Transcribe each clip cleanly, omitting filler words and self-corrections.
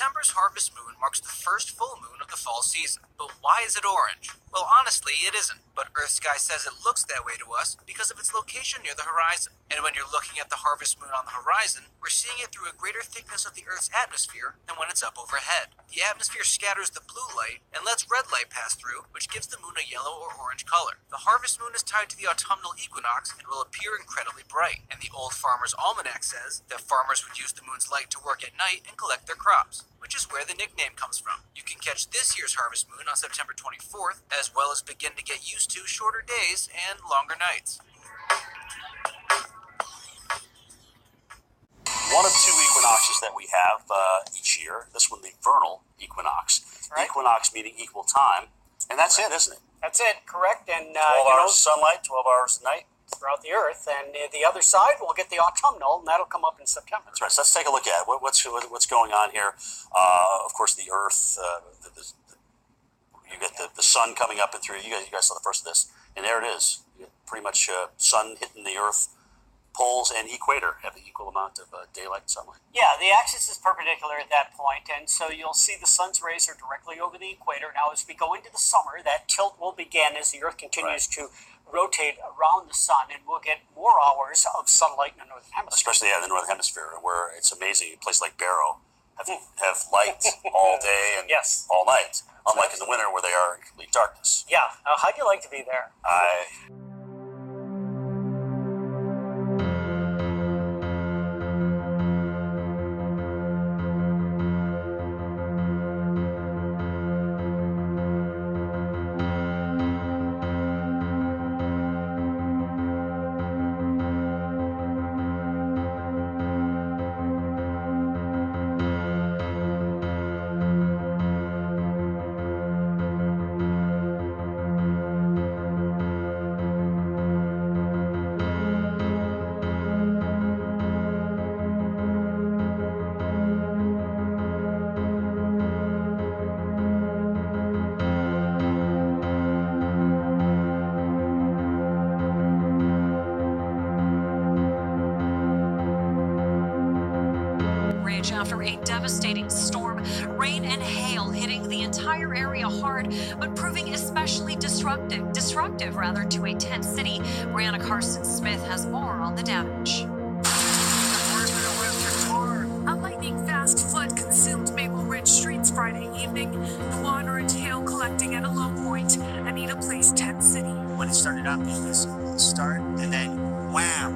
September's harvest moon marks the first full moon of the fall season. But why is it orange? Well, honestly, it isn't. But Earth Sky says it looks that way to us because of its location near the horizon. And when you're looking at the harvest moon on the horizon, we're seeing it through a greater thickness of the Earth's atmosphere than when it's up overhead. The atmosphere scatters the blue light and lets red light pass through, which gives the moon a yellow or orange color. The harvest moon is tied to the autumnal equinox and will appear incredibly bright. And the Old Farmer's Almanac says that farmers would use the moon's light to work at night and collect their crops, which is where the nickname comes from. You can catch this year's harvest moon on September 24th, as well as begin to get used to shorter days and longer nights. One of two equinoxes that we have each year. This one, the vernal equinox. Right. Equinox meaning equal time, and that's right. It, isn't it? That's it, correct. And 12 hours sunlight, 12 hours night. Throughout the Earth, and the other side we'll get the autumnal, and that'll come up in September. That's right. So let's take a look at it. What's going on here. Of course, the Earth. You get the sun coming up and through. You guys saw the first of this, and there it is. You get pretty much sun hitting the Earth. Poles and equator have the equal amount of daylight and sunlight. Yeah, the axis is perpendicular at that point, and so you'll see the sun's rays are directly over the equator. Now, as we go into the summer, that tilt will begin as the Earth continues to rotate around the sun, and we'll get more hours of sunlight in the northern hemisphere. Especially in the northern hemisphere, where it's amazing. A place like Barrow have light all day and all night, unlike in the winter where they are in complete darkness. Yeah, how'd you like to be there? After a devastating storm, rain and hail hitting the entire area hard, but proving especially destructive to a tent city. Brianna Carson-Smith has more on the damage. A lightning-fast flood consumed Maple Ridge streets Friday evening. The water and hail collecting at a low point. Anita Place, Tent City. When it started up, it was start and then wham,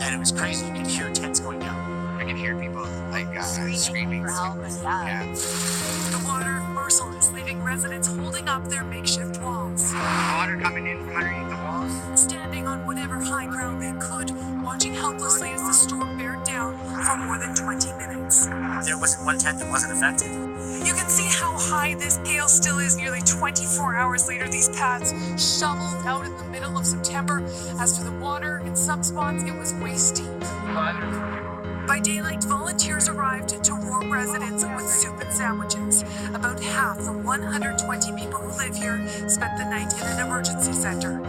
and it was crazy. You could hear tents going down. I could hear people like screaming for help. Yeah. The water merciless, leaving residents holding up their makeshift walls. Water coming in from underneath the walls. Standing on whatever high ground they could, watching helplessly as the storm bared down for more than 20 minutes. There wasn't one tent that wasn't affected. You can see how high this hail still is nearly 24 hours later. These paths shoveled out in the middle of September. As for the water, in some spots it was waist deep. By daylight, volunteers arrived to warm residents with soup and sandwiches. About half the 120 people who live here spent the night in an emergency center.